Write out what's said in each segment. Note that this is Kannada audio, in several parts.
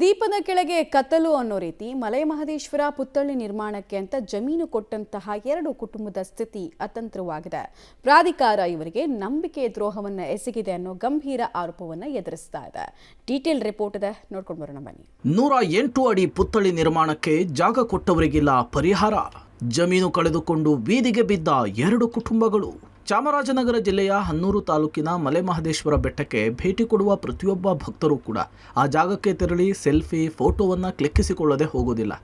ದೀಪದ ಕೆಳಗೆ ಕತ್ತಲು ಅನ್ನೋ ರೀತಿ ಮಲೆ ಮಹದೇಶ್ವರ ಪುತ್ಥಳಿ ನಿರ್ಮಾಣಕ್ಕೆ ಅಂತ ಜಮೀನು ಕೊಟ್ಟಂತಹ ಎರಡು ಕುಟುಂಬದ ಸ್ಥಿತಿ ಅತಂತ್ರವಾಗಿದೆ. ಪ್ರಾಧಿಕಾರ ಇವರಿಗೆ ನಂಬಿಕೆ ದ್ರೋಹವನ್ನು ಎಸಗಿದೆ ಅನ್ನೋ ಗಂಭೀರ ಆರೋಪವನ್ನು ಎದುರಿಸ್ತಾ ಇದೆ. ಡೀಟೇಲ್ ರಿಪೋರ್ಟ್ ಇದೆ, ನೋಡ್ಕೊಂಡು ಬರೋಣ ಬನ್ನಿ. 108 ಅಡಿ ಪುತ್ಥಳಿ ನಿರ್ಮಾಣಕ್ಕೆ ಜಾಗ ಕೊಟ್ಟವರಿಗಿಲ್ಲ ಪರಿಹಾರ. ಜಮೀನು ಕಳೆದುಕೊಂಡು ಬೀದಿಗೆ ಬಿದ್ದ ಎರಡು ಕುಟುಂಬಗಳು. ಚಾಮರಾಜನಗರ ಜಿಲ್ಲೆಯ ಹನ್ನೂರು ತಾಲೂಕಿನ ಮಲೆ ಮಹದೇಶ್ವರ ಬೆಟ್ಟಕ್ಕೆ ಭೇಟಿ ಕೊಡುವ ಪ್ರತಿಯೊಬ್ಬ ಭಕ್ತರು ಕೂಡ ಆ ಜಾಗಕ್ಕೆ ತೆರಳಿ ಸೆಲ್ಫಿ ಫೋಟೋವನ್ನು ಕ್ಲಿಕ್ಕಿಸಿಕೊಳ್ಳದೆ ಹೋಗೋದಿಲ್ಲ.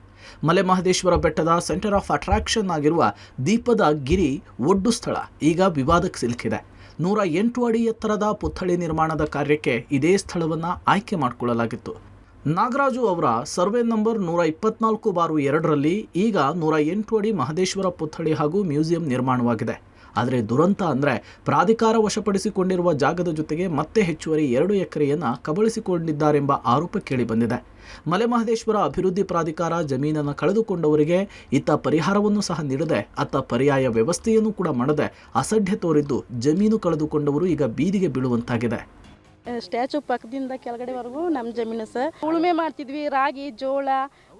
ಮಲೆ ಮಹದೇಶ್ವರ ಬೆಟ್ಟದ ಸೆಂಟರ್ ಆಫ್ ಅಟ್ರಾಕ್ಷನ್ ಆಗಿರುವ ದೀಪದ ಗಿರಿ ಒಡ್ಡು ಸ್ಥಳ ಈಗ ವಿವಾದಕ್ಕೆ ಸಿಲುಕಿದೆ. 108 ಅಡಿ ಎತ್ತರದ ಪುತ್ಥಳಿ ನಿರ್ಮಾಣದ ಕಾರ್ಯಕ್ಕೆ ಇದೇ ಸ್ಥಳವನ್ನು ಆಯ್ಕೆ ಮಾಡಿಕೊಳ್ಳಲಾಗಿತ್ತು. ನಾಗರಾಜು ಅವರ ಸರ್ವೆ ನಂಬರ್ 124/2ರಲ್ಲಿ ಈಗ 108 ಅಡಿ ಮಹದೇಶ್ವರ ಪುತ್ಥಳಿ ಹಾಗೂ ಮ್ಯೂಸಿಯಂ ನಿರ್ಮಾಣವಾಗಿದೆ. ಆದರೆ ದುರಂತ ಅಂದರೆ ಪ್ರಾಧಿಕಾರ ವಶಪಡಿಸಿಕೊಂಡಿರುವ ಜಾಗದ ಜೊತೆಗೆ ಮತ್ತೆ ಹೆಚ್ಚುವರಿ 2 ಎಕರೆಯನ್ನು ಕಬಳಿಸಿಕೊಂಡಿದ್ದಾರೆಂಬ ಆರೋಪ ಕೇಳಿಬಂದಿದೆ. ಮಲೆ ಮಹದೇಶ್ವರ ಅಭಿವೃದ್ಧಿ ಪ್ರಾಧಿಕಾರ ಜಮೀನನ್ನು ಕಳೆದುಕೊಂಡವರಿಗೆ ಇತ್ತ ಪರಿಹಾರವನ್ನು ಸಹ ನೀಡದೆ ಅತ್ತ ಪರ್ಯಾಯ ವ್ಯವಸ್ಥೆಯನ್ನು ಕೂಡ ಮಾಡದೆ ಅಸಡ್ಡೆ ತೋರಿದ್ದು ಜಮೀನು ಕಳೆದುಕೊಂಡವರು ಈಗ ಬೀದಿಗೆ ಬೀಳುವಂತಾಗಿದೆ. ಸ್ಟ್ಯಾಚು ಪಕ್ಕದಿಂದ ಕೆಳಗಡೆವರೆಗೂ ನಮ್ಮ ಜಮೀನು ಸರ್. ಉಳುಮೆ ಮಾಡ್ತಿದ್ವಿ, ರಾಗಿ ಜೋಳ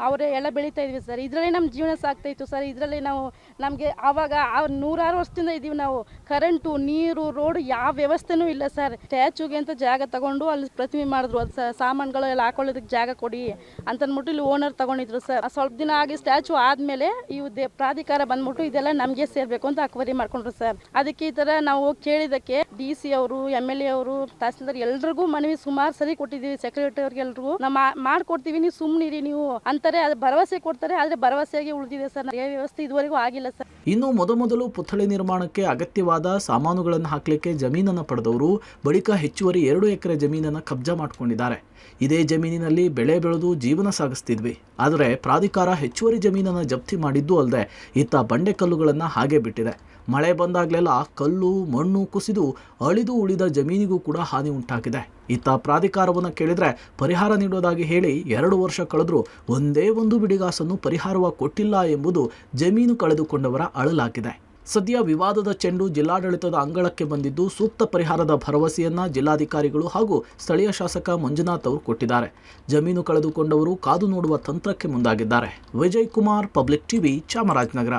ಅವರೇ ಎಲ್ಲ ಬೆಳೀತಾ ಇದ್ವಿ ಸರ್. ಇದರಲ್ಲಿ ನಮ್ಮ ಜೀವನ ಸಾಗ್ತಾ ಇತ್ತು ಸರ್. ಇದರಲ್ಲಿ ನಾವು ನಮಗೆ ಆವಾಗ 106 ವರ್ಷದಿಂದ ಇದ್ದೀವಿ ನಾವು. ಕರೆಂಟು, ನೀರು, ರೋಡ್ ಯಾವ ವ್ಯವಸ್ಥೆನೂ ಇಲ್ಲ ಸರ್. ಸ್ಟ್ಯಾಚುಗೆ ಅಂತ ಜಾಗ ತಗೊಂಡು ಅಲ್ಲಿ ಪ್ರತಿಮೆ ಮಾಡಿದ್ರು. ಅದು ಸಾಮಾನುಗಳು ಎಲ್ಲ ಹಾಕೊಳ್ಳೋದಕ್ಕೆ ಜಾಗ ಕೊಡಿ ಅಂತಂದ್ಬಿಟ್ಟು ಇಲ್ಲಿ ಓನರ್ ತಗೊಂಡಿದ್ರು ಸರ್. ಸ್ವಲ್ಪ ದಿನ ಆಗಿ ಸ್ಟ್ಯಾಚು ಆದಮೇಲೆ ಇವು ಪ್ರಾಧಿಕಾರ ಬಂದ್ಬಿಟ್ಟು ಇದೆಲ್ಲ ನಮಗೆ ಸೇರಬೇಕು ಅಂತ ಅಕ್ವರಿ ಮಾಡ್ಕೊಂಡ್ರು ಸರ್. ಅದಕ್ಕೆ ಈ ಥರ ನಾವು ಕೇಳಿದ್ದಕ್ಕೆ DC ಅವರು, MLA ಅವರು, ತಹಸೀಲ್ದಾರ್ ಎಲ್ರಿಗೂ ಮನವಿ ಸುಮಾರು ಸರಿ ಕೊಟ್ಟಿದ್ದೀವಿ. ಸೆಕ್ರೆಟರಿ ಅವ್ರಿಗೆ ಎಲ್ರಿಗೂ ನಾವು ಮಾಡ್ಕೊಡ್ತೀವಿ, ನೀವು ಸುಮ್ಮನಿರಿ ನೀವು ಅಂತಾರೆ. ಅದು ಭರವಸೆ ಕೊಡ್ತಾರೆ, ಆದರೆ ಭರವಸೆಯಾಗಿ ಉಳಿದಿದೆ ಸರ್. ವ್ಯವಸ್ಥೆ ಇದುವರೆಗೂ ಆಗಿಲ್ಲ ಸರ್. ಇನ್ನು ಮೊದಲು ಪುತ್ಥಳಿ ನಿರ್ಮಾಣಕ್ಕೆ ಅಗತ್ಯವಾದ ಸಾಮಾನುಗಳನ್ನು ಹಾಕಲಿಕ್ಕೆ ಜಮೀನನ್ನು ಪಡೆದವರು ಬಳಿಕ ಹೆಚ್ಚುವರಿ 2 ಎಕರೆ ಜಮೀನನ್ನು ಕಬ್ಜಾ ಮಾಡಿಕೊಂಡಿದ್ದಾರೆ. ಇದೇ ಜಮೀನಿನಲ್ಲಿ ಬೆಳೆ ಬೆಳೆದು ಜೀವನ ಸಾಗಿಸ್ತಿದ್ವಿ. ಆದರೆ ಪ್ರಾಧಿಕಾರ ಹೆಚ್ಚುವರಿ ಜಮೀನನ್ನು ಜಪ್ತಿ ಮಾಡಿದ್ದು ಅಲ್ಲದೆ ಇತ್ತ ಬಂಡೆಕಲ್ಲುಗಳನ್ನು ಹಾಗೆ ಬಿಟ್ಟಿದೆ. ಮಳೆ ಬಂದಾಗಲೆಲ್ಲ ಕಲ್ಲು ಮಣ್ಣು ಕುಸಿದು ಅಳಿದು ಉಳಿದ ಜಮೀನಿಗೂ ಕೂಡ ಹಾನಿ ಉಂಟಾಗಿದೆ. ಇತ್ತ ಪ್ರಾಧಿಕಾರವನ್ನು ಕೇಳಿದರೆ ಪರಿಹಾರ ನೀಡೋದಾಗಿ ಹೇಳಿ 2 ವರ್ಷ ಕಳೆದರೂ ಒಂದೇ ಒಂದು ಬಿಡಿಗಾಸನ್ನು ಪರಿಹಾರವಾಗಿ ಕೊಟ್ಟಿಲ್ಲ ಎಂಬುದು ಜಮೀನು ಕಳೆದುಕೊಂಡವರ ಅಳಲಾಗಿದೆ. ಸದ್ಯ ವಿವಾದದ ಚೆಂಡು ಜಿಲ್ಲಾಡಳಿತದ ಅಂಗಳಕ್ಕೆ ಬಂದಿದ್ದು ಸೂಕ್ತ ಪರಿಹಾರದ ಭರವಸೆಯನ್ನ ಜಿಲ್ಲಾಧಿಕಾರಿಗಳು ಹಾಗೂ ಸ್ಥಳೀಯ ಶಾಸಕ ಮಂಜುನಾಥ್ ಅವರು ಕೊಟ್ಟಿದ್ದಾರೆ. ಜಮೀನು ಕಳೆದುಕೊಂಡವರು ಕಾದು ನೋಡುವ ತಂತ್ರಕ್ಕೆ ಮುಂದಾಗಿದ್ದಾರೆ. Vijay Kumar, public TV, Chamarajanagar.